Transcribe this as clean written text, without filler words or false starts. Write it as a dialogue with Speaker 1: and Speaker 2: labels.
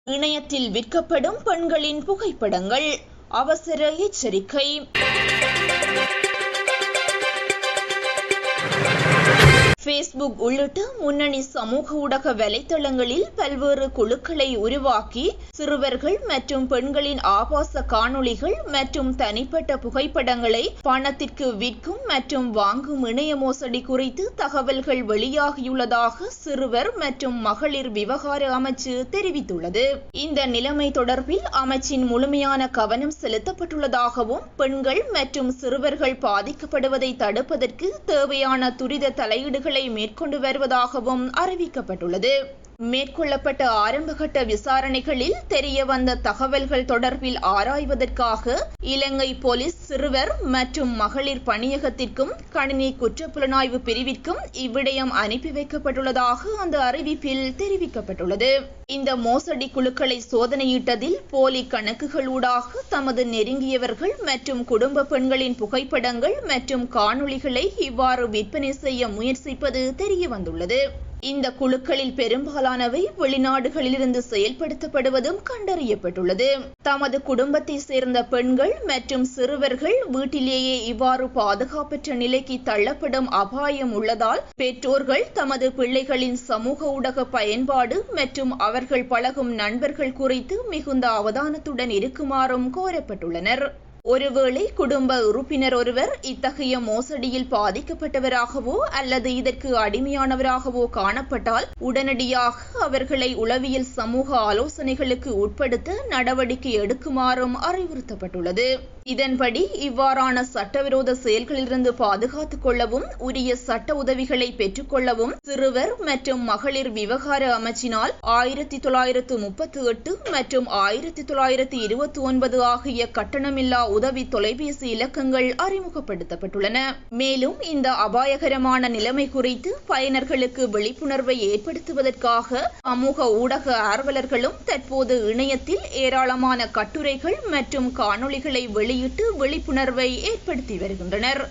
Speaker 1: இணையத்தில் விற்கப்படும் பெண்களின் புகைப்படங்கள் அவசர எச்சரிக்கை. Facebook உள்ளிட்ட முன்னணி சமூக ஊடக வலைத்தளங்களில் பல்வேறு குழுக்களை உருவாக்கி சிறுவர்கள் மற்றும் பெண்களின் ஆபாச காணொளிகள் மற்றும் தனிப்பட்ட புகைப்படங்களை பணத்திற்கு விற்கும் மற்றும் வாங்கும் இணைய மோசடி குறித்து தகவல்கள் வெளியாகியுள்ளதாக சிறுவர் மற்றும் மகளிர் விவகார அமைச்சு தெரிவித்துள்ளது. இந்த நிலைமை தொடர்பில் அமைச்சின் முழுமையான கவனம் செலுத்தப்பட்டுள்ளதாகவும் பெண்கள் மற்றும் சிறுவர்கள் பாதிக்கப்படுவதை தடுப்பதற்கு தேவையான துரித தலையீடுகளை மேற்கொண்டு வருவதாகவும் அறிவிக்கப்பட்டுள்ளது. மேற்கொள்ளப்பட்ட ஆரம்பகட்ட விசாரணைகளில் தெரிய வந்த தகவல்கள் தொடர்பில் ஆராய்வதற்காக இலங்கை போலீஸ் சிறுவர் மற்றும் மகளிர் பணியகத்திற்கும் கணினி குற்றப்புலனாய்வு பிரிவிற்கும் இவ்விடயம் அனுப்பி வைக்கப்பட்டுள்ளதாக அந்த அறிவிப்பில் தெரிவிக்கப்பட்டுள்ளது. இந்த மோசடி குழுக்களை சோதனையிட்டதில் போலி கணக்குகளூடாக தமது நெருங்கியவர்கள் மற்றும் குடும்ப பெண்களின் புகைப்படங்கள் மற்றும் காணொளிகளை இவ்வாறு விற்பனை செய்ய முயற்சிப்பது தெரியவந்துள்ளது. இந்த குழுக்களில் பெரும்பாலானவை வெளிநாடுகளிலிருந்து செயல்படுத்தப்படுவதும் கண்டறியப்பட்டுள்ளது. தமது குடும்பத்தை சேர்ந்த பெண்கள் மற்றும் சிறுவர்கள் வீட்டிலேயே இவ்வாறு பாதுகாப்பற்ற நிலைக்கு தள்ளப்படும் அபாயம் உள்ளதால் பெற்றோர்கள் தமது பிள்ளைகளின் சமூக ஊடக பயன்பாடு மற்றும் அவர்கள் பழகும் நண்பர்கள் குறித்து மிகுந்த அவதானத்துடன் இருக்குமாறும் கோரப்பட்டுள்ளனர். ஒருவேளை குடும்ப உறுப்பினர் ஒருவர் இத்தகைய மோசடியில் பாதிக்கப்பட்டவராகவோ அல்லது இதற்கு அடிமையானவராகவோ காணப்பட்டால் உடனடியாக அவர்களை உளவியல் சமூக ஆலோசனைகளுக்கு உட்படுத்த நடவடிக்கை எடுக்குமாறும் அறிவுறுத்தப்பட்டுள்ளது. இதன்படி இவ்வாறான சட்டவிரோத செயல்களிலிருந்து பாதுகாத்துக் கொள்ளவும் உரிய சட்ட உதவிகளை பெற்றுக்கொள்ளவும் சிறுவர் மற்றும் மகளிர் விவகார அமைச்சினால் 1938 மற்றும் 1929 ஆகிய கட்டணமில்லா உதவி தொலைபேசி இலக்கங்கள் அறிமுகப்படுத்தப்பட்டுள்ளன. மேலும் இந்த அபாயகரமான நிலைமை குறித்து பயனர்களுக்கு விழிப்புணர்வை ஏற்படுத்துவதற்காக சமூக ஊடக ஆர்வலர்களும் தற்போது இணையத்தில் ஏராளமான கட்டுரைகள் மற்றும் காணொளிகளை வெளியிட்டு விழிப்புணர்வை ஏற்படுத்தி வருகின்றனர்.